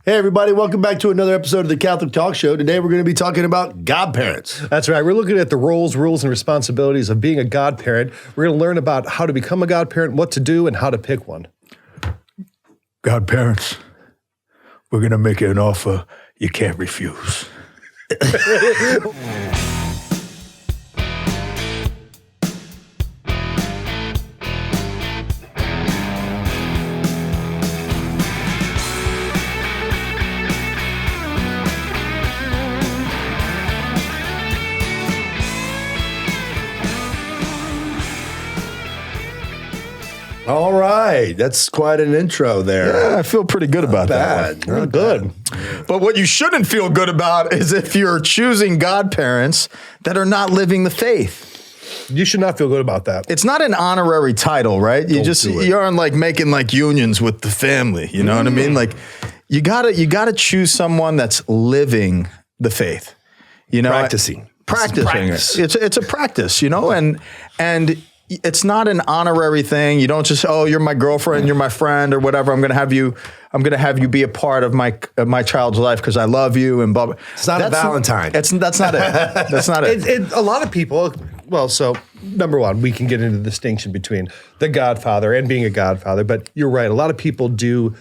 Hey, everybody. Welcome back to another episode of the Catholic Talk Show. Today, we're going to be talking about godparents. That's right. We're looking at the roles, rules, and responsibilities of being a godparent. We're going to learn about how to become a godparent, what to do, and how to pick one. Godparents, we're going to make you an offer you can't refuse. All right. That's quite an intro there. Yeah, I feel pretty good about that. Not good. But what you shouldn't feel good about is if you're choosing godparents that are not living the faith. You should not feel good about that. It's not an honorary title, right? You aren't like making like unions with the family. You know what I mean? Like you gotta choose someone that's living the faith. You know, Practicing. It's a practice, you know, and it's not an honorary thing. You don't just, oh, you're my girlfriend, you're my friend, or whatever. I'm gonna have you be a part of my child's life because I love you and blah blah. It's not a Valentine. That's not it. That's not it. A lot of people. Well, so number one, we can get into the distinction between the Godfather and being a godfather. But you're right. A lot of people do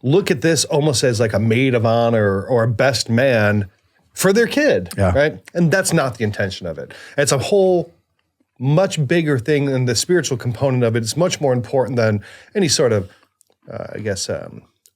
look at this almost as like a maid of honor or a best man for their kid, right? And that's not the intention of it. It's a whole much bigger thing than the spiritual component of it. It's much more important than any sort of,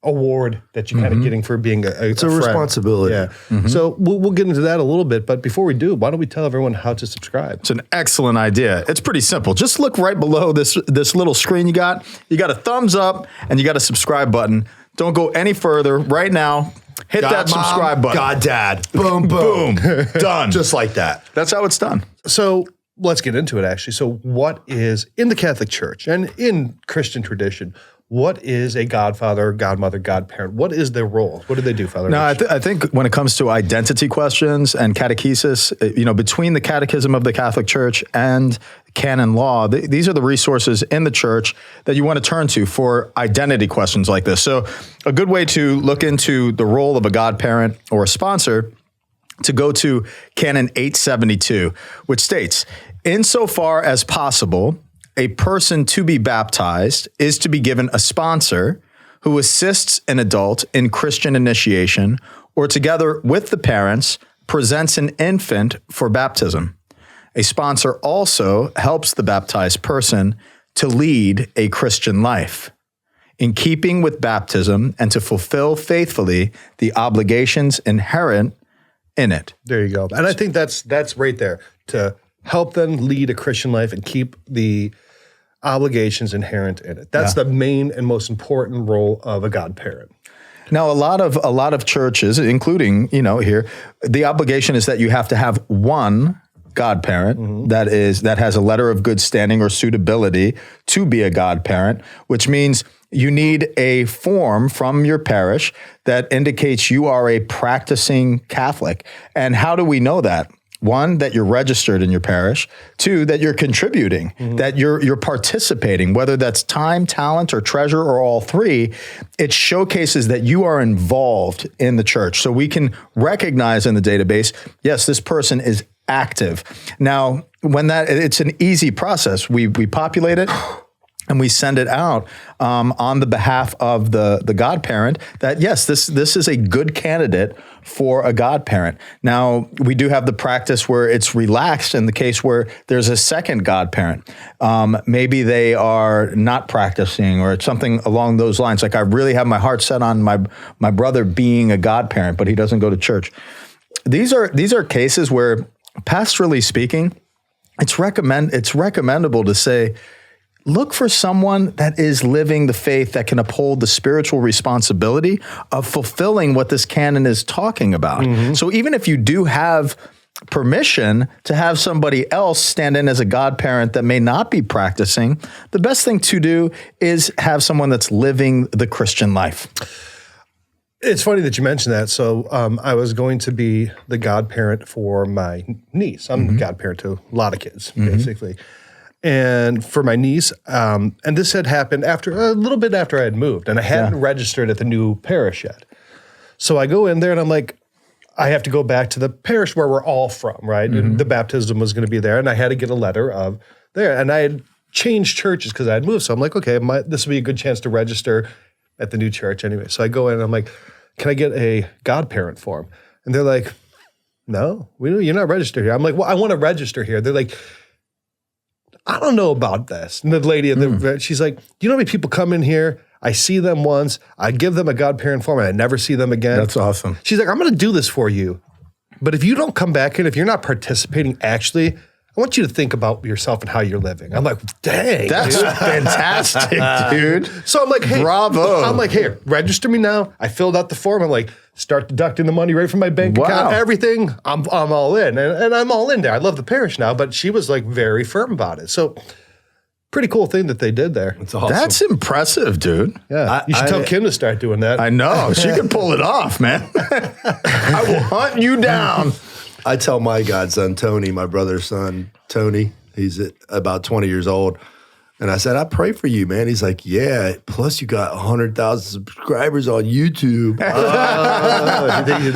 award that you're kind of getting for being It's a responsibility. Yeah. So we'll get into that a little bit. But before we do, why don't we tell everyone how to subscribe? It's an excellent idea. It's pretty simple. Just look right below this little screen you got. You got a thumbs up and you got a subscribe button. Don't go any further. Right now, hit that subscribe button. God, Dad. Boom, boom. Done. Just like that. That's how it's done. So let's get into it, actually. So what is, in the Catholic Church and in Christian tradition, what is a godfather, godmother, godparent? What is their role? What do they do, Father? No, I think when it comes to identity questions and catechesis, between the Catechism of the Catholic Church and canon law, these are the resources in the church that you want to turn to for identity questions like this. So a good way to look into the role of a godparent or a sponsor to go to Canon 872, which states, insofar as possible, a person to be baptized is to be given a sponsor who assists an adult in Christian initiation or together with the parents presents an infant for baptism. A sponsor also helps the baptized person to lead a Christian life in keeping with baptism and to fulfill faithfully the obligations inherent in it. There you go. And I think that's right there, to help them lead a Christian life and keep the obligations inherent in it. That's the main and most important role of a godparent. Now, a lot of churches, including, here, the obligation is that you have to have one godparent that has a letter of good standing or suitability to be a godparent, which means you need a form from your parish that indicates you are a practicing Catholic. And how do we know that? One, that you're registered in your parish. Two, that you're contributing, that you're participating, whether that's time, talent, or treasure, or all three. It showcases that you are involved in the church. So we can recognize in the database, yes, this person is active. Now, it's an easy process. We populate it. And we send it out on the behalf of the godparent that, yes, this is a good candidate for a godparent. Now, we do have the practice where it's relaxed in the case where there's a second godparent. Maybe they are not practicing or it's something along those lines. Like I really have my heart set on my brother being a godparent, but he doesn't go to church. These are cases where, pastorally speaking, it's recommendable to say, look for someone that is living the faith that can uphold the spiritual responsibility of fulfilling what this canon is talking about. So even if you do have permission to have somebody else stand in as a godparent that may not be practicing, the best thing to do is have someone that's living the Christian life. It's funny that you mentioned that. So I was going to be the godparent for my niece. I'm a godparent to a lot of kids, basically. And for my niece, and this had happened a little bit after I had moved, and I hadn't registered at the new parish yet. So I go in there and I'm like, I have to go back to the parish where we're all from, right? And the baptism was going to be there, and I had to get a letter of there. And I had changed churches because I had moved. So I'm like, okay, this would be a good chance to register at the new church anyway. So I go in and I'm like, can I get a godparent form? And they're like, no, you're not registered here. I'm like, well, I want to register here. They're like, I don't know about this. And the lady, she's like, do you know how many people come in here? I see them once, I give them a godparent form, and I never see them again. That's awesome. She's like, I'm going to do this for you. But if you don't come back in, if you're not participating actually, I want you to think about yourself and how you're living. I'm like, dang. That's fantastic, dude. So I'm like, hey. Bravo. I'm like, here, register me now. I filled out the form. I'm like, start deducting the money right from my bank account. Everything. I'm all in. And I'm all in there. I love the parish now, but she was like very firm about it. So pretty cool thing that they did there. It's awesome. That's impressive, dude. Yeah. You should tell Kim to start doing that. I know. She can pull it off, man. I will hunt you down. I tell my godson, Tony, my brother's son, Tony, he's about 20 years old. And I said, I pray for you, man. He's like, yeah, plus you got 100,000 subscribers on YouTube.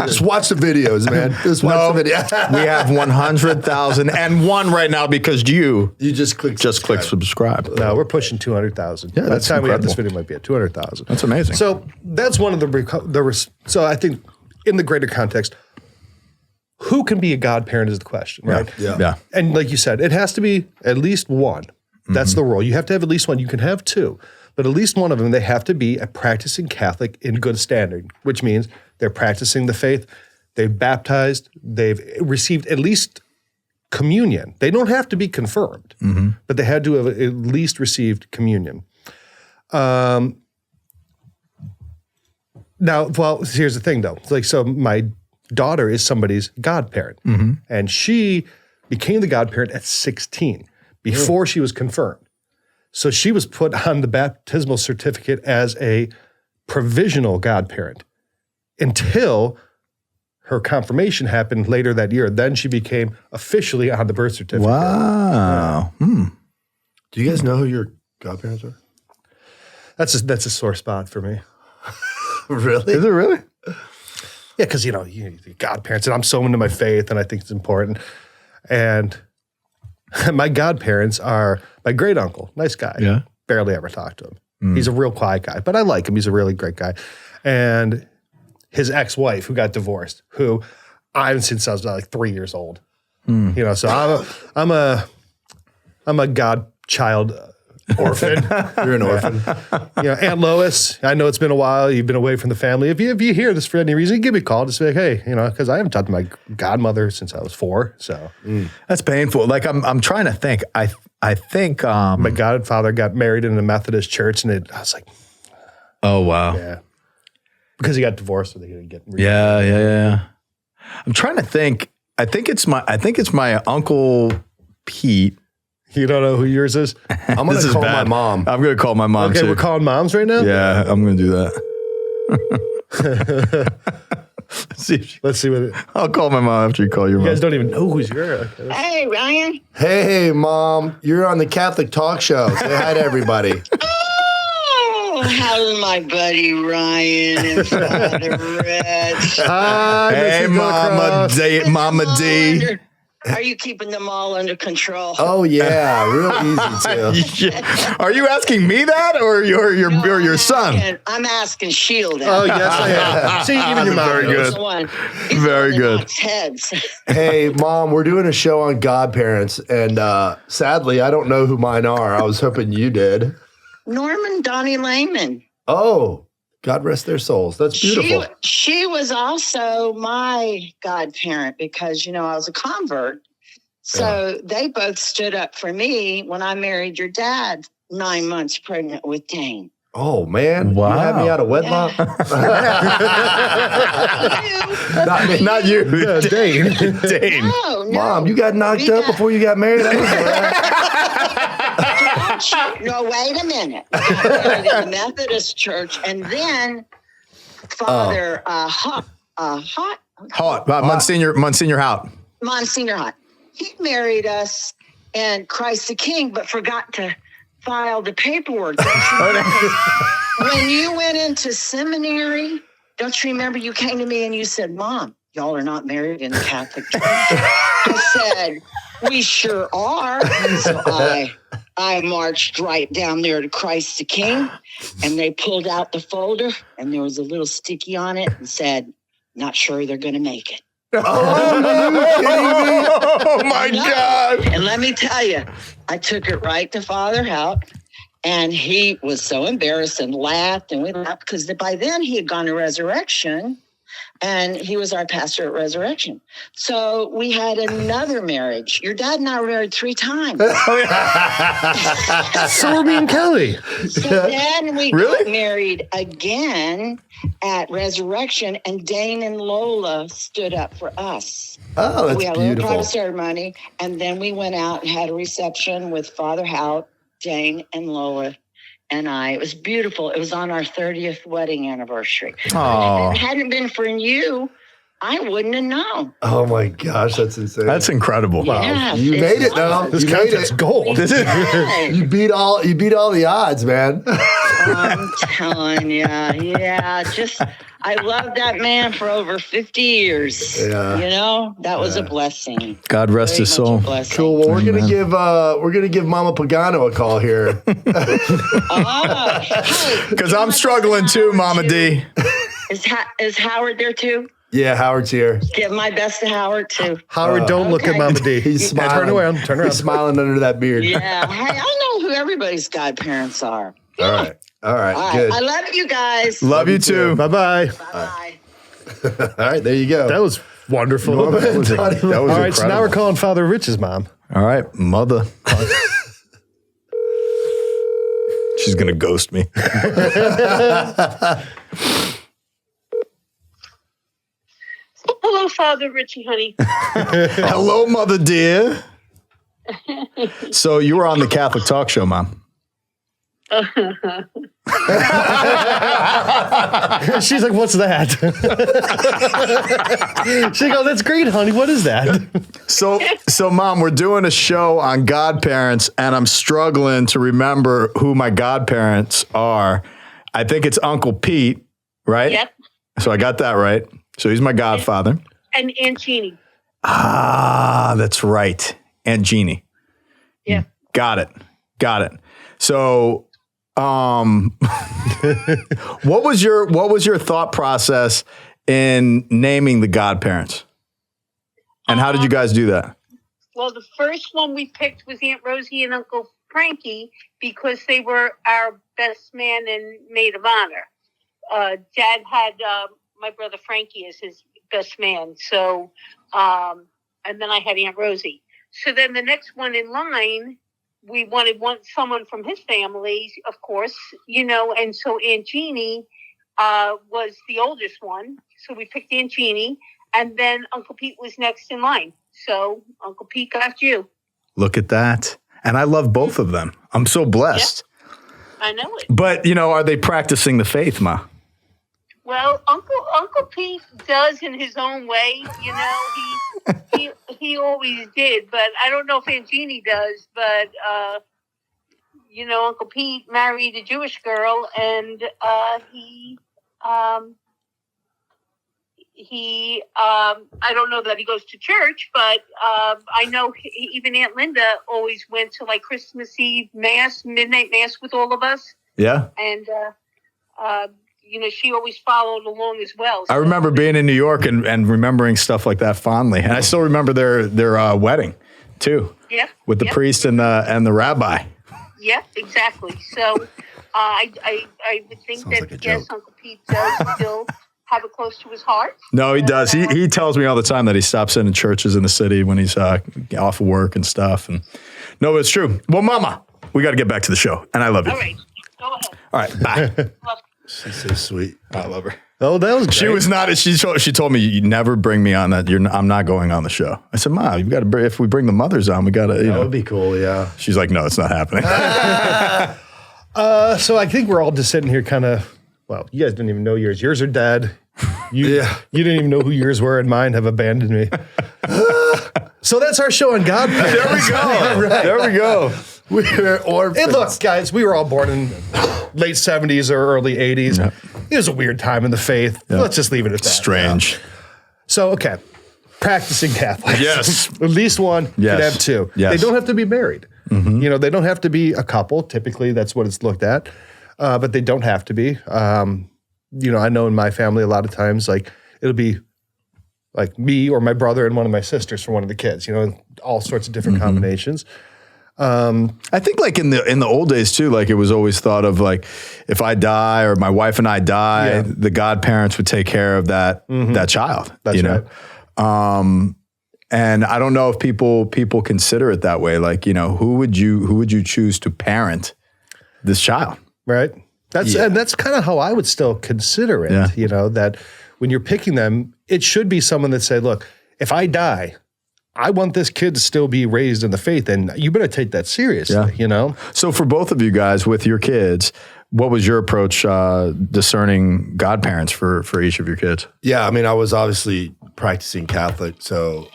Just watch the videos, man. Just watch the video. We have 100,001 right now because you just click subscribe. No, we're pushing 200,000. Yeah, By the that's time we have this incredible. video, might be at 200,000. That's amazing. So that's one of the so I think in the greater context, who can be a godparent is the question, right? Yeah. And like you said, it has to be at least one. That's the rule. You have to have at least one. You can have two, but at least one of them, they have to be a practicing Catholic in good standing, which means they're practicing the faith, they've baptized, they've received at least communion. They don't have to be confirmed, but they had to have at least received communion. Now, well, here's the thing though. Like, so my daughter is somebody's godparent, and she became the godparent at 16 before she was confirmed. So she was put on the baptismal certificate as a provisional godparent until her confirmation happened later that year. Then she became officially on the birth certificate. Wow. Do you guys know who your godparents are? That's a sore spot for me. Really? Is it really? Yeah, because you godparents, and I'm so into my faith, and I think it's important. And my godparents are my great uncle, nice guy. Yeah. Barely ever talk to him. He's a real quiet guy, but I like him. He's a really great guy. And his ex-wife, who got divorced, who I haven't seen since I was like 3 years old. So I'm a godchild orphan. You're an orphan. Aunt Lois, I know it's been a while. You've been away from the family. If you hear this for any reason, give me a call. Just be like, hey, because I haven't talked to my godmother since I was 4. So That's painful. Like I'm trying to think. I think my godfather got married in a Methodist church, and I was like, oh wow. yeah, because he got divorced, so they didn't get married. Yeah. I'm trying to think. I think it's my uncle Pete. You don't know who yours is? I'm going to call my mom. I'm going to call my mom Okay, too. we're calling moms right now? Yeah, I'm going to do that. Let's see what it. I'll call my mom after you call your You mom. guys don't even know who's yours. Okay. Hey, Ryan. Hey, Mom. You're on the Catholic Talk Show. Say hi to everybody. Oh, how's my buddy Ryan and Father Rich? Hey, Mama D. Mama D. Are you keeping them all under control? Oh, yeah. Real easy, too. Are you asking me that or your son? I'm asking Shield. Oh, yes, I am. See, even your mom Very knows. good. He's Very the one that good. knocks heads. Hey, Mom, we're doing a show on godparents, and sadly, I don't know who mine are. I was hoping you did. Norman Donnie Lehman. Oh, God rest their souls. That's beautiful. She was also my godparent because, I was a convert. So they both stood up for me when I married your dad, 9 months pregnant with Dane. Oh, man. Wow. You had me out of wedlock? Not you. Dane. Dane. No, Mom, you got knocked up before you got married? I didn't know that. No, wait a minute. I got married in the Methodist church, and then Father Monsignor Hout. Monsignor Hott, he married us and Christ the King, but forgot to file the paperwork. When you went into seminary, don't you remember you came to me and you said, Mom, y'all are not married in the Catholic Church? I said, we sure are. So I marched right down there to Christ the King, and they pulled out the folder, and there was a little sticky on it and said, not sure they're going to make it. Oh my God. And let me tell you, I took it right to Father Hout, and he was so embarrassed and laughed, and we laughed because by then he had gone to Resurrection, and he was our pastor at Resurrection. So we had another marriage. Your dad and I were married 3 times. So were me and Kelly. So then we got married again at Resurrection, and Dane and Lola stood up for us. Oh, that's we had a little beautiful. private ceremony, and then we went out and had a reception with Father Hout, Dane, and Lola. And it was beautiful. It was on our 30th wedding anniversary. Oh. If it hadn't been for you, I wouldn't have known. Oh my gosh, that's insane. That's incredible. Yes, You made it though. This You made content's it. gold. You beat all the odds, man. I'm telling you, yeah. I loved that man for over 50 years. Yeah. You know, that was a blessing. God rest Very his much soul. a blessing. Cool. Well, we're gonna give Mama Pagano a call here. Because I'm struggling too, Mama D. Is Howard there too? Yeah, Howard's here. Give my best to Howard too. Howard, don't look at Okay. Mama D. He's Yeah, smiling. turn around. He's smiling under that beard. Yeah. Hey, I know who everybody's godparents are. All right. All right. All right. Good. I love you guys. Love you too. Bye-bye. Bye. All right. There you go. That was wonderful. That was All right, so now incredible. we're calling Father Rich's mom. All right, mother. She's going to ghost me. Hello, Father Richie, honey. Hello, mother dear. So you were on the Catholic Talk Show, Mom. She's like, what's that? She goes, that's great, honey. What is that? So, Mom, we're doing a show on godparents, and I'm struggling to remember who my godparents are. I think it's Uncle Pete, right? Yep. So I got that right. So he's my godfather. And Aunt Jeannie. Ah, that's right. Aunt Jeannie. Yeah. Got it. So, what was your thought process in naming the godparents? And how did you guys do that? Well, the first one we picked was Aunt Rosie and Uncle Frankie because they were our best man and maid of honor. Dad had my brother Frankie as his best man. So, and then I had Aunt Rosie. So then the next one in line, we wanted someone from his family, of course, you know, and so Aunt Jeannie was the oldest one. So we picked Aunt Jeannie, and then Uncle Pete was next in line. So Uncle Pete got you. Look at that. And I love both of them. I'm so blessed. I know it. But, are they practicing the faith, Ma? Well, Uncle Pete does in his own way, you know. He always did, but I don't know if Aunt Jeannie does. But Uncle Pete married a Jewish girl, and I don't know that he goes to church, but I know even Aunt Linda always went to like Christmas Eve Mass, midnight Mass with all of us. Yeah. And she always followed along as well. I remember being in New York and remembering stuff like that fondly. And I still remember their wedding, too. Yeah. With the priest and the rabbi. Yeah, exactly. So I would think Sounds that, like a yes, joke. Uncle Pete does still have it close to his heart. No, he does. He tells me all the time that he stops in churches in the city when he's off of work and stuff. And no, it's true. Well, Mama, we got to get back to the show. And I love you. All right. Go ahead. All right, bye. Love She's so sweet. I love her. Oh, that was great. She was not. She told me, you never bring me on that. I'm not going on the show. I said, Ma, you've got to. If we bring the mothers on, we got to. That would be cool. Yeah. She's like, no, it's not happening. So I think we're all just sitting here kind of, well, you guys didn't even know yours. Yours are dead. You didn't even know who yours were, and mine have abandoned me. So that's our show on Godparents. There we go. Right. There we go. We're orphans. And look, guys, we were all born in late 70s or early 80s. it was a weird time in the faith. Yeah. Let's just leave it at that. Strange. Yeah. So, okay. Practicing Catholics. Yes. At least one. Yes. Could have two. Yes. They don't have to be married. You know, they don't have to be a couple. Typically, that's what it's looked at. But they don't have to be. You know, I know in my family, a lot of times, like, it'll be like me or my brother and one of my sisters for one of the kids, you know, all sorts of different combinations. I think like in the old days too, like it was always thought of like if I die or my wife and I die, the godparents would take care of that that child. That's right. And I don't know if people consider it that way. Like, you know, who would you choose to parent this child? Right. And that's kind of how I would still consider it. Yeah. You know, that when you're picking them, it should be someone that say, look, if I die, I want this kid to still be raised in the faith, and you better take that seriously, you know? So for both of you guys with your kids, what was your approach discerning godparents for each of your kids? Yeah, I mean, I was obviously practicing Catholic, so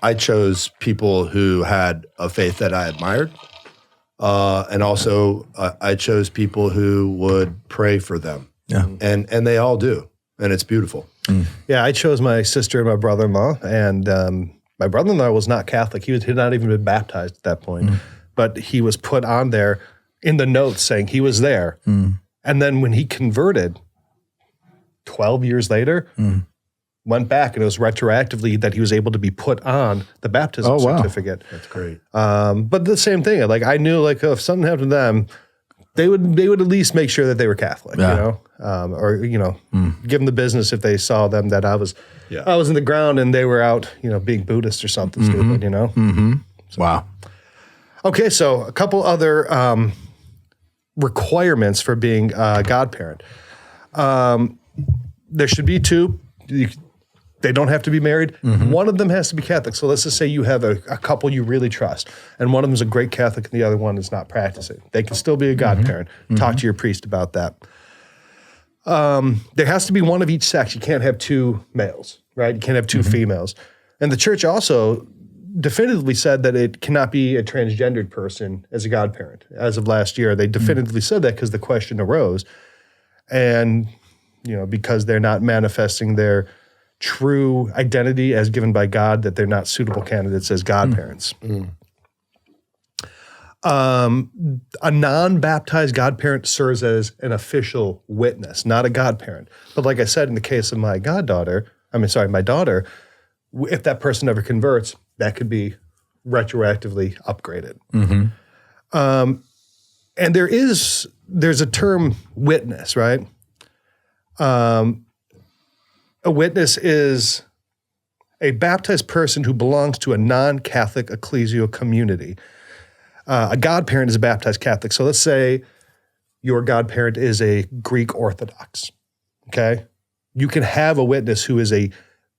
I chose people who had a faith that I admired, and also I chose people who would pray for them. Yeah, and they all do, and it's beautiful. Yeah, I chose my sister and my brother-in-law, and my brother-in-law was not Catholic. He had not even been baptized at that point, but he was put on there in the notes saying he was there. And then when he converted 12 years later, went back, and it was retroactively that he was able to be put on the baptism certificate. That's great. But the same thing, like I knew, like if something happened to them, they would at least make sure that they were Catholic, you know, or you know, give them the business if they saw them that I was in the ground and they were out, you know, being Buddhist or something stupid, you know. So. Wow. Okay, so a couple other requirements for being a godparent. There should be two. They don't have to be married. One of them has to be Catholic. So let's just say you have a couple you really trust, and one of them is a great Catholic and the other one is not practicing. They can still be a godparent. Talk to your priest about that. There has to be one of each sex. You can't have two males, right? You can't have two females. And the church also definitively said that it cannot be a transgendered person as a godparent. As of last year, they definitively said that because the question arose. And, you know, because they're not manifesting their true identity as given by God, that they're not suitable candidates as godparents. A non-baptized godparent serves as an official witness, not a godparent. But like I said, in the case of my daughter, if that person ever converts, that could be retroactively upgraded. And there's a term witness, right? A witness is a baptized person who belongs to a non-Catholic ecclesial community. A godparent is a baptized Catholic. So let's say your godparent is a Greek Orthodox, okay? You can have a witness who is a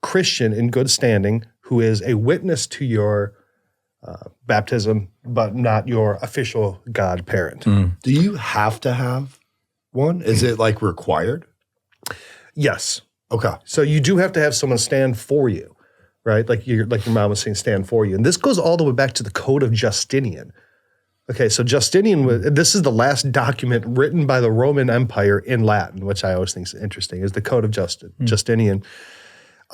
Christian in good standing, who is a witness to your baptism, but not your official godparent. Do you have to have one? Is it like required? Yes. Okay. So you do have to have someone stand for you, right? Like your mom was saying, stand for you. And this goes all the way back to the Code of Justinian. Okay, so Justinian, this is the last document written by the Roman Empire in Latin, which I always think is interesting, is the Code of Justinian.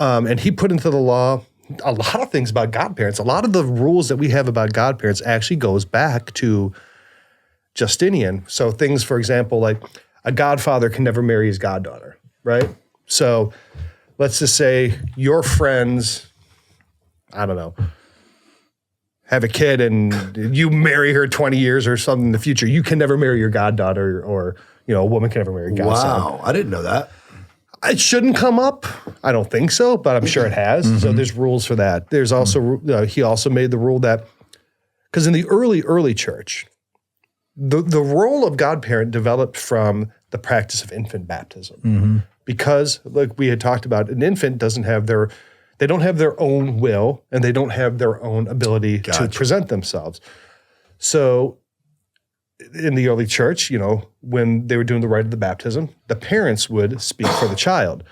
And he put into the law a lot of things about godparents. A lot of the rules that we have about godparents actually goes back to Justinian. So things, for example, like a godfather can never marry his goddaughter, right? So let's just say your friends, I don't know, have a kid and you marry her 20 years or something in the future. You can never marry your goddaughter, or, you know, a woman can never marry a godson. Wow, I didn't know that. It shouldn't come up. I don't think so, but I'm sure it has. So there's rules for that. There's also, he also made the rule that, because in the early church, the role of godparent developed from the practice of infant baptism. Because, like we had talked about, an infant they don't have their own will, and they don't have their own ability to present themselves. So in the early church, you know, when they were doing the rite of the baptism, the parents would speak for the child.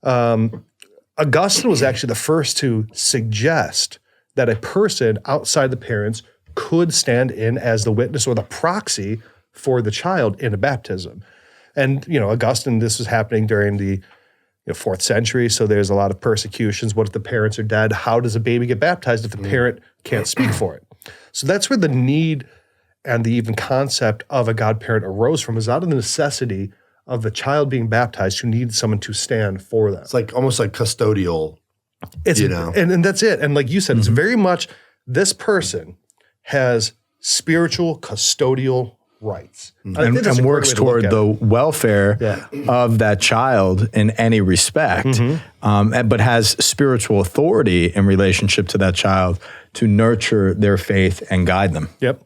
Augustine was actually the first to suggest that a person outside the parents could stand in as the witness or the proxy for the child in a baptism. And, Augustine, this was happening during the 4th century, so there's a lot of persecutions. What if the parents are dead? How does a baby get baptized if the parent can't speak for it? So that's where the need and the even concept of a godparent arose from, is out of the necessity of the child being baptized who needed someone to stand for them. It's like almost like custodial, And that's it. And like you said, it's very much this person has spiritual custodial rights. And works toward the welfare of that child in any respect, but has spiritual authority in relationship to that child to nurture their faith and guide them. Yep.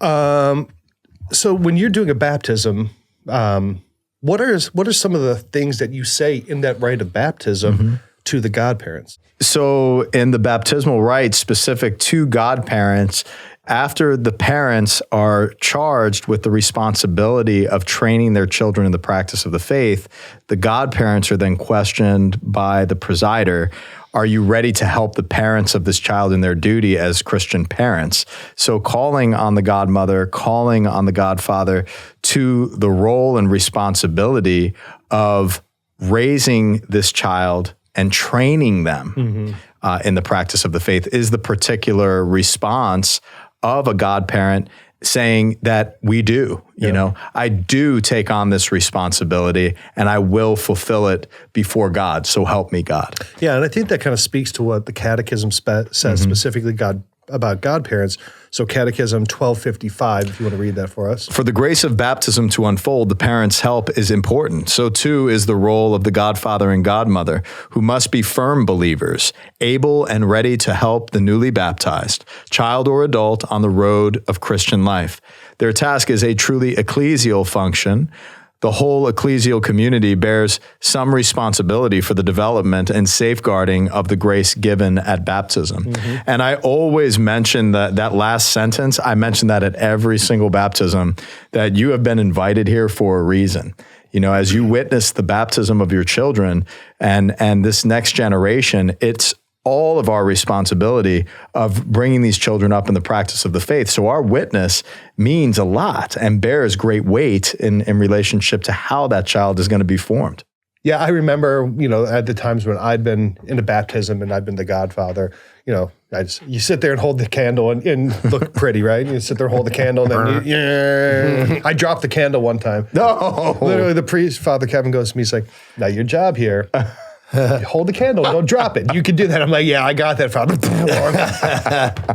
So when you're doing a baptism, what are some of the things that you say in that rite of baptism to the godparents? So in the baptismal rite specific to godparents, after the parents are charged with the responsibility of training their children in the practice of the faith, the godparents are then questioned by the presider. Are you ready to help the parents of this child in their duty as Christian parents? So calling on the godmother, calling on the godfather to the role and responsibility of raising this child and training them in the practice of the faith is the particular response of a godparent saying that we do, I do take on this responsibility and I will fulfill it before God. So help me, God. Yeah. And I think that kind of speaks to what the Catechism says specifically about godparents. So Catechism 1255, if you want to read that for us. For the grace of baptism to unfold, the parents' help is important. So too is the role of the godfather and godmother, who must be firm believers, able and ready to help the newly baptized, child or adult, on the road of Christian life. Their task is a truly ecclesial function. The whole ecclesial community bears some responsibility for the development and safeguarding of the grace given at baptism. And I always mention that last sentence. I mention that at every single baptism, that you have been invited here for a reason. As you witness the baptism of your children and this next generation, it's all of our responsibility of bringing these children up in the practice of the faith. So our witness means a lot and bears great weight in relationship to how that child is going to be formed. Yeah, I remember, at the times when I'd been in a baptism and I'd been the godfather, you sit there and hold the candle and look pretty, right? You sit there and hold the candle and then I dropped the candle one time. No. Literally the priest, Father Kevin, goes to me, he's like, now your job here, hold the candle, don't drop it. You can do that. I'm like, yeah, I got that, Father.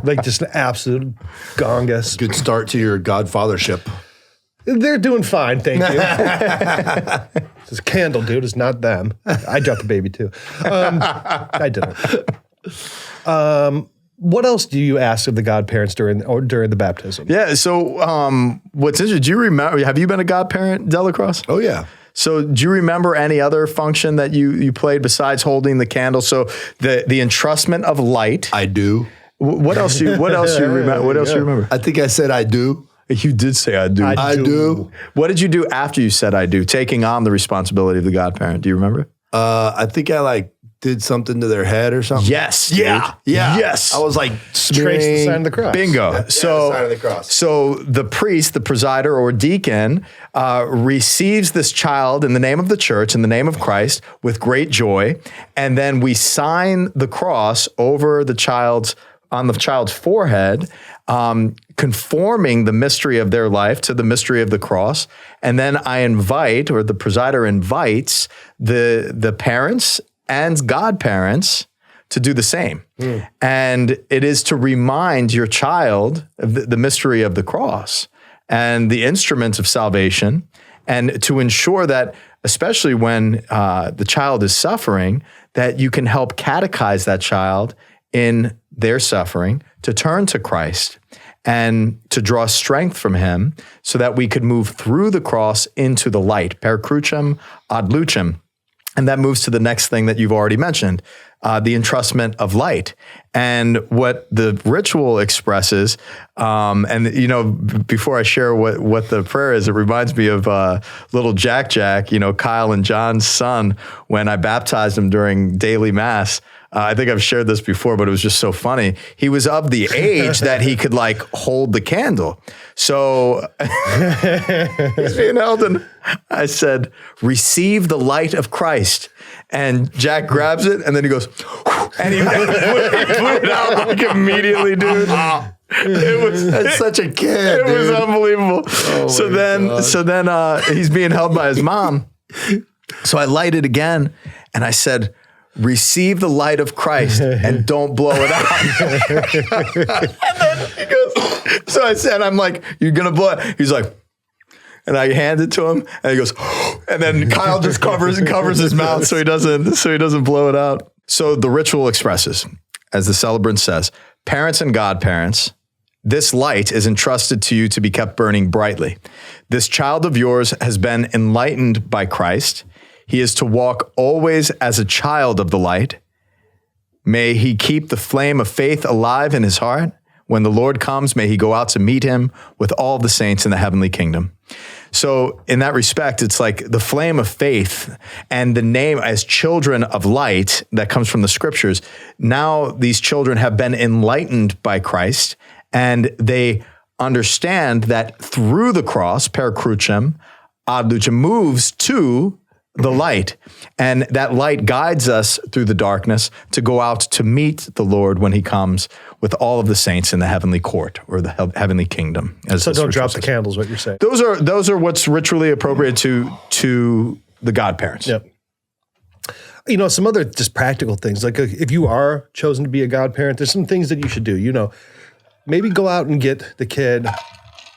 Like just an absolute gongus. Good start to your godfathership. They're doing fine, thank you. This candle, dude, is not them. I dropped the baby too. I didn't. What else do you ask of the godparents during the baptism? Yeah. So what's interesting? Do you remember? Have you been a godparent, Dellacrosse? Oh yeah. So do you remember any other function that you played besides holding the candle? So the entrustment of light. I do. What else you remember? What else you remember? I think I said I do. You did say I do. I do. What did you do after you said I do? Taking on the responsibility of the godparent. Do you remember? I think I did something to their head or something. Yes. Yeah. Yes. I was Trace the sign of the cross. Bingo. Yeah, so the sign of the cross. So the priest, the presider or deacon, receives this child in the name of the church, in the name of Christ, with great joy, and then we sign the cross over the child's forehead, conforming the mystery of their life to the mystery of the cross. And then I invite, or the presider invites, the parents and godparents to do the same. And it is to remind your child of the mystery of the cross and the instruments of salvation, and to ensure that, especially when the child is suffering, that you can help catechize that child in their suffering, to turn to Christ and to draw strength from him so that we could move through the cross into the light, per crucem ad lucem. And that moves to the next thing that you've already mentioned, the entrustment of light. And what the ritual expresses, before I share what the prayer is, it reminds me of little Jack, Kyle and John's son, when I baptized him during daily mass. I think I've shared this before, but it was just so funny. He was of the age that he could like hold the candle. So he's being held, and I said, "Receive the light of Christ." And Jack grabs it, and then he goes, and he blew it out like immediately, dude. It was That's such a kid. It was unbelievable. So then he's being held by his mom. So I light it again, and I said, "Receive the light of Christ and don't blow it out." And then he goes, so I said, I'm like, "You're going to blow it?" He's like, and I hand it to him, and he goes, and then Kyle just covers his mouth so he doesn't blow it out. So the ritual expresses, as the celebrant says, "Parents and godparents, this light is entrusted to you to be kept burning brightly. This child of yours has been enlightened by Christ. He is to walk always as a child of the light. May he keep the flame of faith alive in his heart. When the Lord comes, may he go out to meet him with all the saints in the heavenly kingdom." So in that respect, it's like the flame of faith and the name as children of light that comes from the scriptures. Now these children have been enlightened by Christ, and they understand that through the cross, per crucem, ad lucem, moves to the light. And that light guides us through the darkness to go out to meet the Lord when he comes with all of the saints in the heavenly court or the heavenly kingdom. So don't drop the candles, what you're saying. Those are what's ritually appropriate to the godparents. Yep. You know, some other just practical things, like if you are chosen to be a godparent, there's some things that you should do. You know, maybe go out and get the kid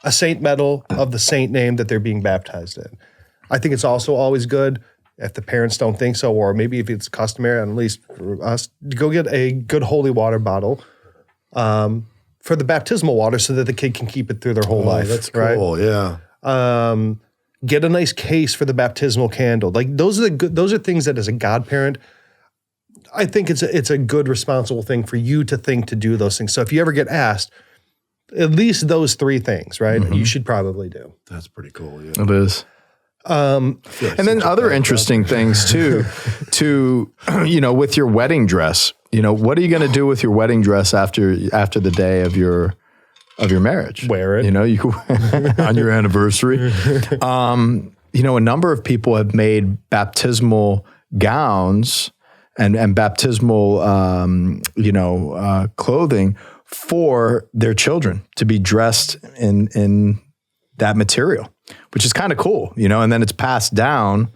a saint medal of the saint name that they're being baptized in. I think it's also always good, if the parents don't think so, or maybe if it's customary, at least for us, to go get a good holy water bottle for the baptismal water so that the kid can keep it through their whole life. That's cool, right? Yeah. Get a nice case for the baptismal candle. Like those are things that as a godparent, I think it's a good responsible thing for you to think to do those things. So if you ever get asked, at least those three things, right? Mm-hmm. You should probably do. That's pretty cool. Yeah. It is. And then other interesting things too, with your wedding dress, what are you going to do with your wedding dress after the day of your marriage? Wear it. You on your anniversary. A number of people have made baptismal gowns and baptismal, clothing for their children to be dressed in that material, which is kind of cool, and then it's passed down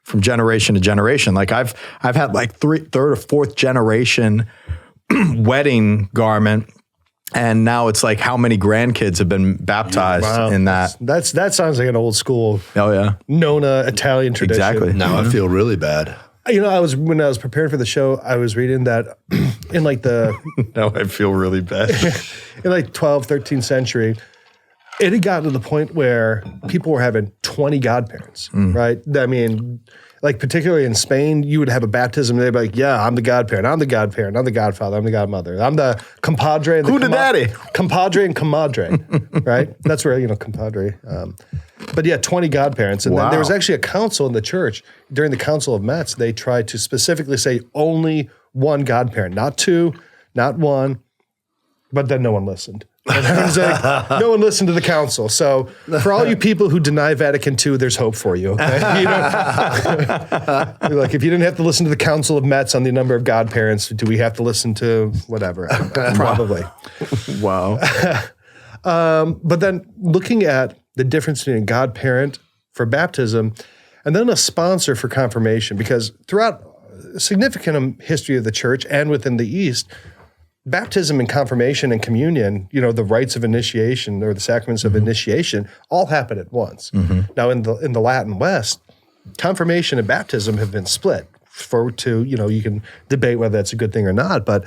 from generation to generation. Like I've had like third or fourth generation wedding garment, and now it's like how many grandkids have been baptized in that. That sounds like an old school. Oh yeah, Nona Italian tradition. Exactly. Now I feel really bad. When I was preparing for the show, I was reading that in like the now I feel really bad. in like 12th, 13th century, it had gotten to the point where people were having 20 godparents, right? I mean, like particularly in Spain, you would have a baptism and they'd be like, yeah, I'm the godparent, I'm the godparent, I'm the godfather, I'm the godmother, I'm the compadre. And the daddy? Compadre and comadre, right? That's where, compadre. But yeah, 20 godparents. And then there was actually a council in the church. During the Council of Metz, they tried to specifically say only one godparent, not two, not one, but then no one listened. And I was like, no one listened to the council. So for all you people who deny Vatican II, there's hope for you. Okay? Like if you didn't have to listen to the Council of Metz on the number of godparents, do we have to listen to whatever? Probably. Wow. But then looking at the difference between a godparent for baptism and then a sponsor for confirmation, because throughout significant history of the church and within the East, baptism and confirmation and communion, the rites of initiation or the sacraments of initiation all happen at once. Mm-hmm. Now in the Latin West, confirmation and baptism have been split you can debate whether that's a good thing or not, but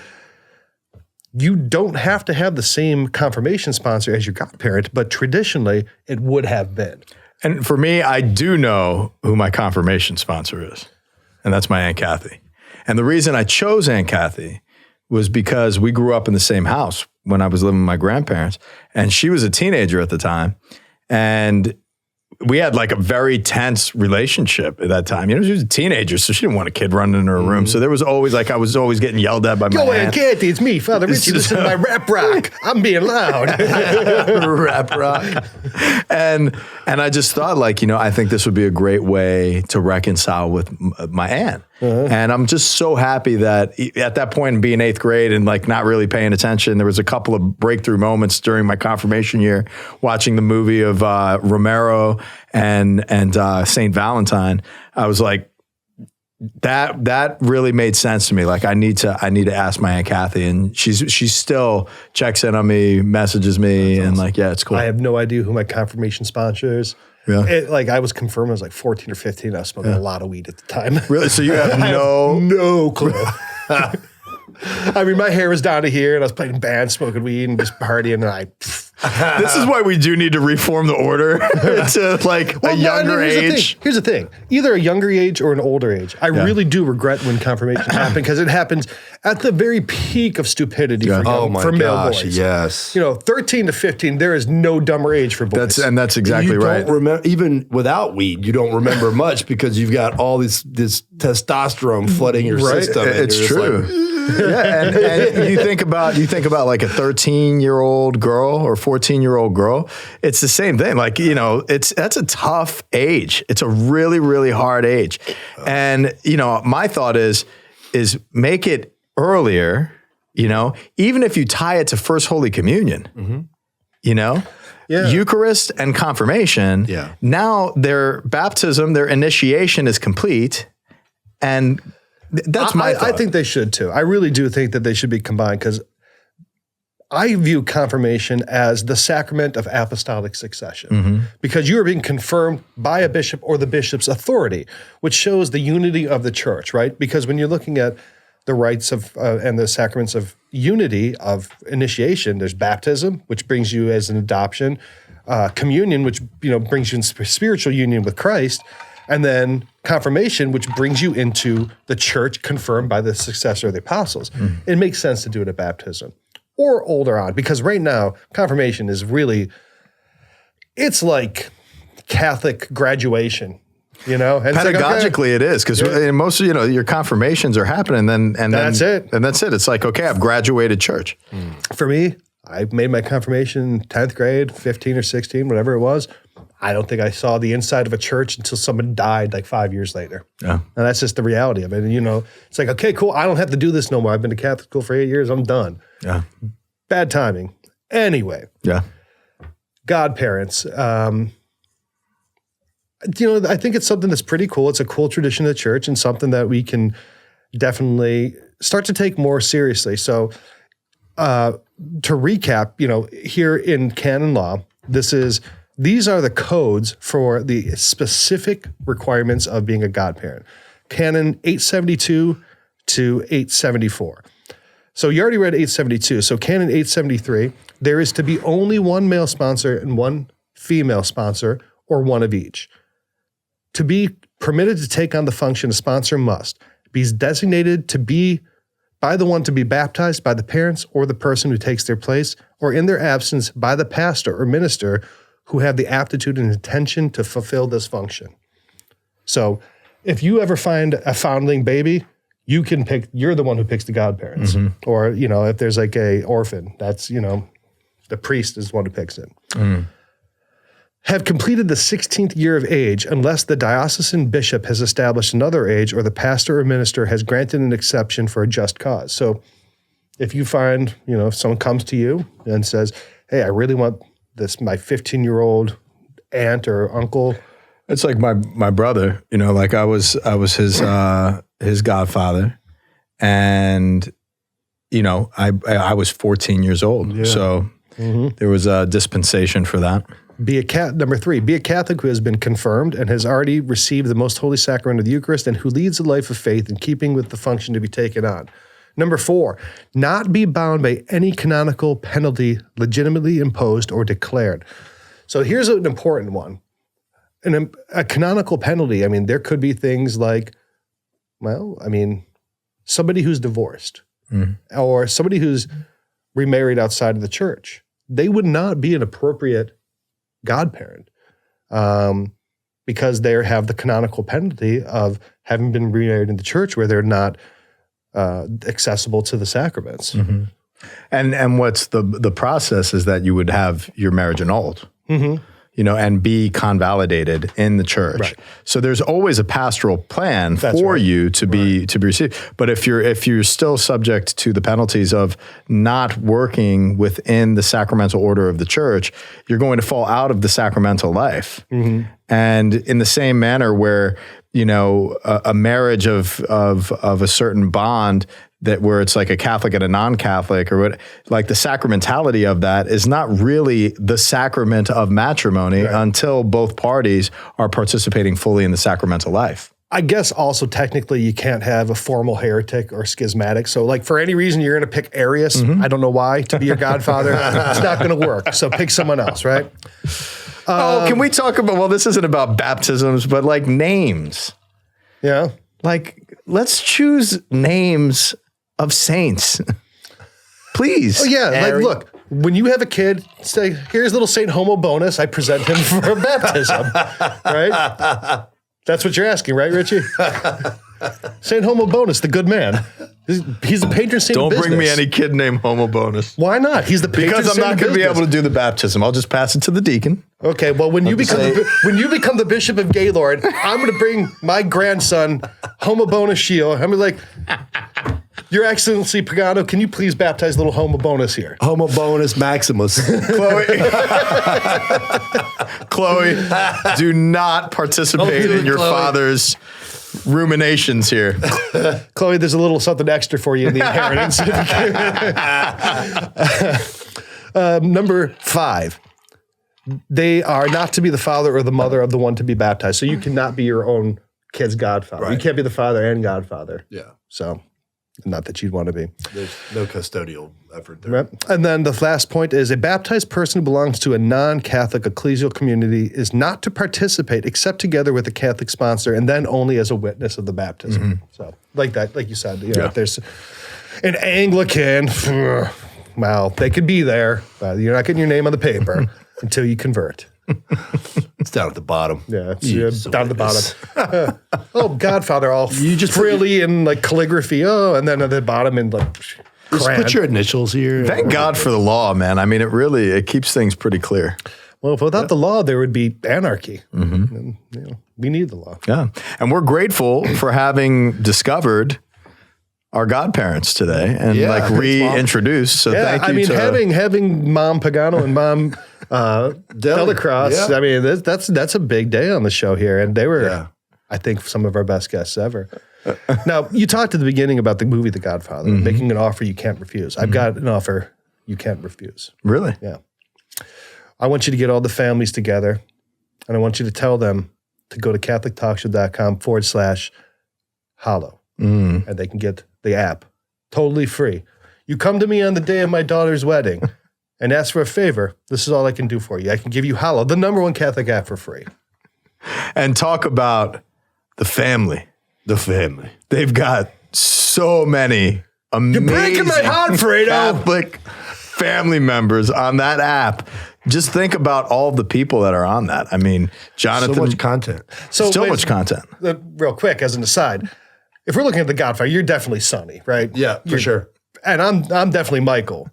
you don't have to have the same confirmation sponsor as your godparent, but traditionally it would have been. And for me, I do know who my confirmation sponsor is, and that's my Aunt Kathy. And the reason I chose Aunt Kathy was because we grew up in the same house when I was living with my grandparents, and she was a teenager at the time. And we had like a very tense relationship at that time. You know, she was a teenager, so she didn't want a kid running in her room. So there was always like, I was always getting yelled at by my Go in, aunt. Kathy, it's me, Father Richie. Listen to my rap rock. I'm being loud. Rap rock. And I just thought like, you know, I think this would be a great way to reconcile with my aunt. And I'm just so happy that at that point, being 8th grade and like not really paying attention, there was a couple of breakthrough moments during my confirmation year, watching the movie of Romero and Saint Valentine. I was like, that really made sense to me. Like I need to ask my Aunt Kathy, and she still checks in on me, messages me, and like, yeah, it's cool. I have no idea who my confirmation sponsor is. Yeah. Like I was confirmed, I was like 14 or 15. I was smoking a lot of weed at the time. Really? So you have no clue. I mean, my hair was down to here, and I was playing band, smoking weed, and just partying, and This is why we do need to reform the order to like a younger age. Here's the thing. Either a younger age or an older age. I really do regret when confirmation happened, because it happens at the very peak of stupidity for male boys. Yes. You know, 13 to 15, there is no dumber age for boys. That's exactly you right. Don't remember, even without weed, you don't remember much because you've got all this testosterone flooding your system. And It's true. Yeah, and you think about like a 13-year-old girl or 14-year-old girl. It's the same thing. Like, you know, that's a tough age. It's a really, really hard age. And, you know, my thought is make it earlier, you know, even if you tie it to First Holy Communion, you know, Eucharist and confirmation. Yeah. Now their baptism, their initiation is complete, and that's my thought. I think they should too. I really do think that they should be combined, because I view confirmation as the sacrament of apostolic succession, because you are being confirmed by a bishop or the bishop's authority, which shows the unity of the church, right? Because when you're looking at the rites of and the sacraments of unity of initiation, there's baptism, which brings you as an adoption, communion, which brings you in spiritual union with Christ, and then confirmation, which brings you into the church confirmed by the successor of the apostles. It makes sense to do it at baptism or older on, because right now, confirmation is really, it's like Catholic graduation, you know? And pedagogically, it is, because most of your confirmations are happening, and that's it. And that's it. It's like, okay, I've graduated church. For me, I made my confirmation in 10th grade, 15 or 16, whatever it was. I don't think I saw the inside of a church until someone died like 5 years later. Yeah. And that's just the reality of it. And, it's like, okay, cool. I don't have to do this no more. I've been to Catholic school for 8 years. I'm done. Yeah. Bad timing. Anyway. Yeah. Godparents. I think it's something that's pretty cool. It's a cool tradition of the church, and something that we can definitely start to take more seriously. So to recap, here in canon law, these are the codes for the specific requirements of being a godparent. Canon 872 to 874. So you already read 872. So Canon 873, there is to be only one male sponsor and one female sponsor, or one of each. To be permitted to take on the function, a sponsor must be designated to be by the one to be baptized by the parents or the person who takes their place, or in their absence by the pastor or minister who have the aptitude and intention to fulfill this function. So if you ever find a foundling baby, you're the one who picks the godparents. Or, if there's like a orphan, that's, the priest is the one who picks it. Have completed the 16th year of age unless the diocesan bishop has established another age, or the pastor or minister has granted an exception for a just cause. So if you find, if someone comes to you and says, hey, I really want my 15-year-old aunt or uncle. It's like my brother, like I was his godfather, and I was 14 years old. Yeah. So there was a dispensation for that. Number 3, be a Catholic who has been confirmed and has already received the most holy sacrament of the Eucharist, and who leads a life of faith in keeping with the function to be taken on. Number 4, not be bound by any canonical penalty legitimately imposed or declared. So here's an important one. A canonical penalty, there could be things like, somebody who's divorced or somebody who's remarried outside of the church. They would not be an appropriate godparent. because they have the canonical penalty of having been remarried in the church where they're not accessible to the sacraments. Mm-hmm. And what's the process is that you would have your marriage annulled. Mm-hmm. And be convalidated in the church. Right. So there's always a pastoral plan for you to be received. But if you're still subject to the penalties of not working within the sacramental order of the church, you're going to fall out of the sacramental life. Mm-hmm. And in the same manner where a marriage of a certain bond where it's like a Catholic and a non-Catholic or what, like the sacramentality of that is not really the sacrament of matrimony until both parties are participating fully in the sacramental life. I guess also technically you can't have a formal heretic or schismatic. So like for any reason you're going to pick Arius, I don't know why, to be your godfather. It's not going to work. So pick someone else, right? Can we talk about, this isn't about baptisms, but like names. Yeah. Like let's choose names of saints. Please. Oh yeah, like look, when you have a kid, say, here's little Saint Homo Bonus, I present him for a baptism, right? That's what you're asking, right, Richie? Saint Homo Bonus, the good man. He's the patron saint of business. Don't bring me any kid named Homo Bonus. Why not? He's the patron saint Because I'm not of going to be business. able to do the baptism. I'll just pass it to the deacon. Okay, well, when you become the Bishop of Gaylord, I'm going to bring my grandson, Homo Bonus Shield. I'm like, Your Excellency Pagano, can you please baptize little Homo Bonus here? Homo Bonus Maximus. Chloe, do not participate in your father's ruminations here. Chloe, there's a little something extra for you in the inheritance. Number 5. They are not to be the father or the mother of the one to be baptized. So you cannot be your own kid's godfather. Right. You can't be the father and godfather. Yeah. So not that you'd want to be. There's no custodial effort there. Right. And then the last point is a baptized person who belongs to a non-Catholic ecclesial community is not to participate except together with a Catholic sponsor and then only as a witness of the baptism. Mm-hmm. So like that, like you said, if there's an Anglican, well, they could be there, but you're not getting your name on the paper until you convert. It's down at the bottom. Yeah, it's down at the bottom. Oh, Godfather, all You just frilly in like calligraphy. Oh, and then at the bottom in like Just crayon. put your initials here. Thank God for the law, man. I mean, it keeps things pretty clear. Well, without the law, there would be anarchy. And, we need the law. Yeah. And we're grateful for having discovered our godparents today and Yeah, reintroduced. So Yeah, thank you. having Mom Pagano and Mom Dellacrosse. Yeah. I mean, that's a big day on the show here, and they were, Yeah. I think, some of our best guests ever. Now, you talked at the beginning about the movie The Godfather, making an offer you can't refuse. I've got an offer you can't refuse. Really? Yeah. I want you to get all the families together, and I want you to tell them to go to CatholicTalkShow.com/HALLOW, and they can get the app totally free. You come to me on the day of my daughter's wedding and ask for a favor. This is all I can do for you. I can give you HALLOW, the #1 Catholic app, for free. And talk about the family. The family. They've got so many amazing breaking my heart, Fredo. Catholic family members on that app. Just think about all the people that are on that. I mean, Jonathan. So much content. So so wait, much content. Real quick, as an aside, if we're looking at The Godfather, you're definitely Sonny, right? Yeah, for sure. And I'm definitely Michael.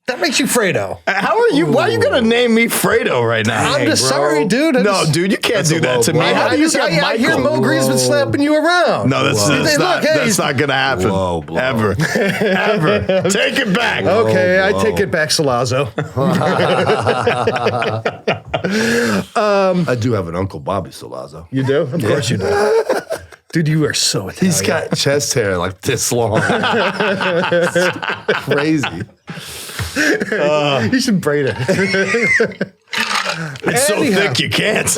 That makes you Fredo. How are you? Why are you going to name me Fredo right now? I'm just sorry, dude. No, dude, you can't do that to me. blow. How do you I hear Michael? Mo Greensman slapping you around. No, that's Hey, not. look, hey, That's not going to happen. Whoa, blow. Ever, ever. Take it back. Okay, Whoa, I whoa. take it back, Salazzo. I do have an Uncle Bobby Solazzo. You do? Of course you do. Dude, you are so Italian. He's got chest hair like this long. It's crazy. You should braid it. It's so Anyhow. thick you can't.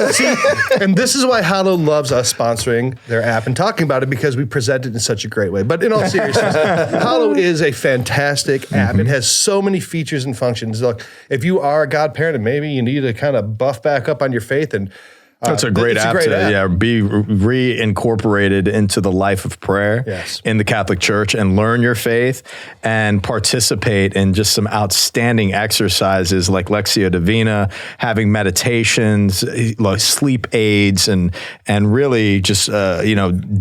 And this is why HALLOW loves us sponsoring their app and talking about it, because we present it in such a great way. But in all seriousness, HALLOW is a fantastic app. It has so many features and functions. Look, if you are a godparent and maybe you need to kind of buff back up on your faith and That's a great app to be reincorporated into the life of prayer in the Catholic Church and learn your faith and participate in just some outstanding exercises like Lectio Divina, having meditations, like sleep aids, and really just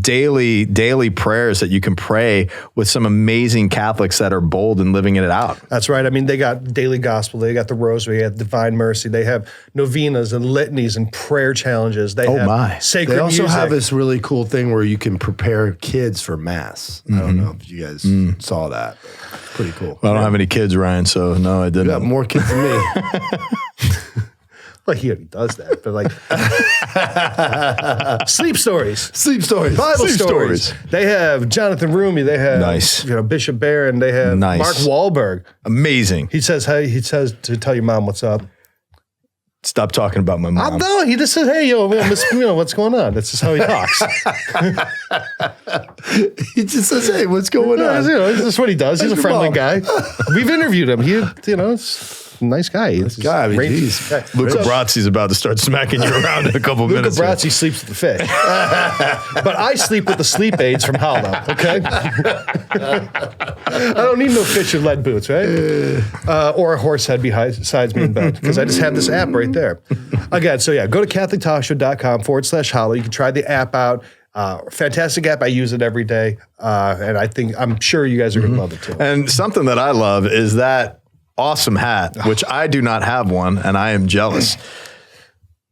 daily prayers that you can pray with some amazing Catholics that are bold in living it out. That's right. I mean, they got daily gospel, they got the rosary, they have divine mercy, they have novenas and litanies and prayer challenges. They have sacred They also music. have this really cool thing where you can prepare kids for mass. I don't know if you guys saw that. It's pretty cool. Well, I don't have any kids, Ryan, so no, I didn't. You got more kids than me. Well, he already does that, but like sleep stories, Bible Sleep stories. They have Jonathan Rumi. They have Bishop Barron. They have Mark Wahlberg. Amazing. He says to tell your mom what's up. Stop talking about my mom. No, he just says, "Hey, what's going on?" That's just how he talks. He just says, "Hey, what's going on?" This is what he does. He's a friendly guy. We've interviewed him. It's a nice guy. Luca Brazzi's about to start smacking you around in a couple minutes. Luca Brazzi sleeps with the fish. But I sleep with the sleep aids from HALLOW, okay? I don't need no fish and lead boots, right? Or a horse head besides me in bed, because I just have this app right there. Again, so go to CatholicTalkShow.com/HALLOW. You can try the app out. Fantastic app. I use it every day. And I'm sure you guys are going to love it too. And something that I love is that awesome hat, which I do not have one, and I am jealous.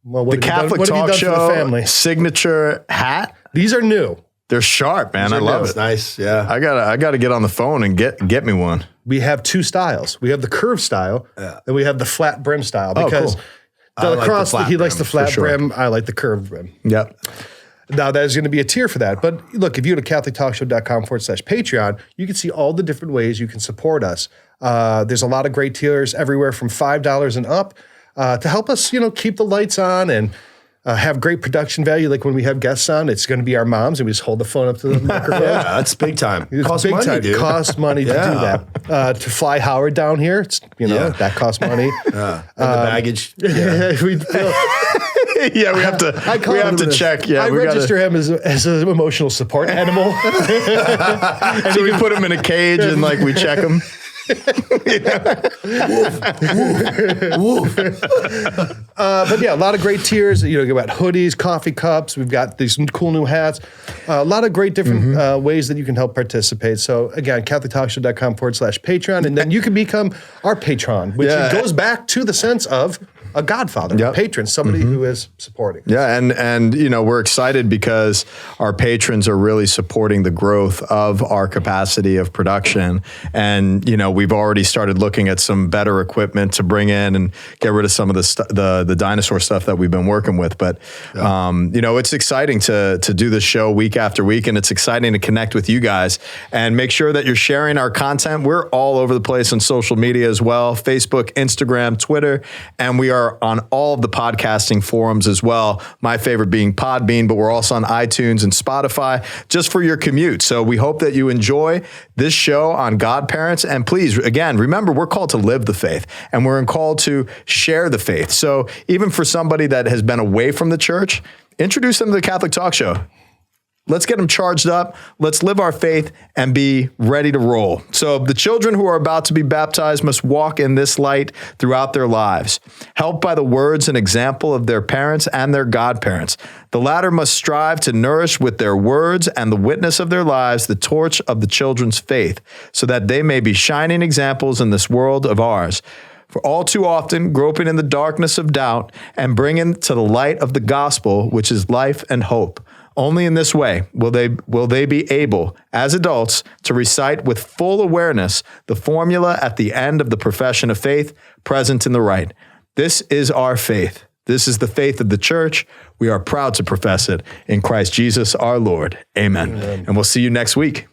Well, the Catholic Talk Show signature hat. These are new. They're sharp, man. I love it. Nice, yeah. I gotta get on the phone and get me one. We have two styles. We have the curved style, and we have the flat brim style. Because Dellacrosse, he likes the flat brim. I like the curved brim. Yep. Now, there's going to be a tier for that. But look, if you go to CatholicTalkShow.com/Patreon, you can see all the different ways you can support us. There's a lot of great tiers everywhere from $5 and up to help us, keep the lights on and have great production value. Like when we have guests on, it's going to be our moms, and we just hold the phone up to the microphone. Yeah, that's big time. Costs big money, time. Dude. Costs money to do that. To fly Howard down here, that costs money. And the baggage. Yeah, we have to check. Yeah, I register him as an emotional support animal. So we put him in a cage and we check him. Woof. But a lot of great tiers. You got hoodies, coffee cups. We've got these cool new hats. A lot of great different ways that you can help participate. So again, CatholicTalkShow.com/Patreon, and then you can become our patron, which goes back to the sense of a godfather, a patron, somebody who is supporting. Yeah, and we're excited because our patrons are really supporting the growth of our capacity of production, and we've already started looking at some better equipment to bring in and get rid of some of the dinosaur stuff that we've been working with. But it's exciting to do this show week after week, and it's exciting to connect with you guys and make sure that you're sharing our content. We're all over the place on social media as well: Facebook, Instagram, Twitter, and we are on all of the podcasting forums as well. My favorite being Podbean, but we're also on iTunes and Spotify just for your commute. So we hope that you enjoy this show on Godparents. And please, again, remember, we're called to live the faith, and we're called to share the faith. So even for somebody that has been away from the church, introduce them to the Catholic Talk Show. Let's get them charged up. Let's live our faith and be ready to roll. So the children who are about to be baptized must walk in this light throughout their lives, helped by the words and example of their parents and their godparents. The latter must strive to nourish with their words and the witness of their lives the torch of the children's faith, so that they may be shining examples in this world of ours. For all too often, groping in the darkness of doubt and bringing to the light of the gospel, which is life and hope. Only in this way will they be able, as adults, to recite with full awareness the formula at the end of the profession of faith present in the rite. This is our faith. This is the faith of the church. We are proud to profess it in Christ Jesus our Lord. Amen. And we'll see you next week.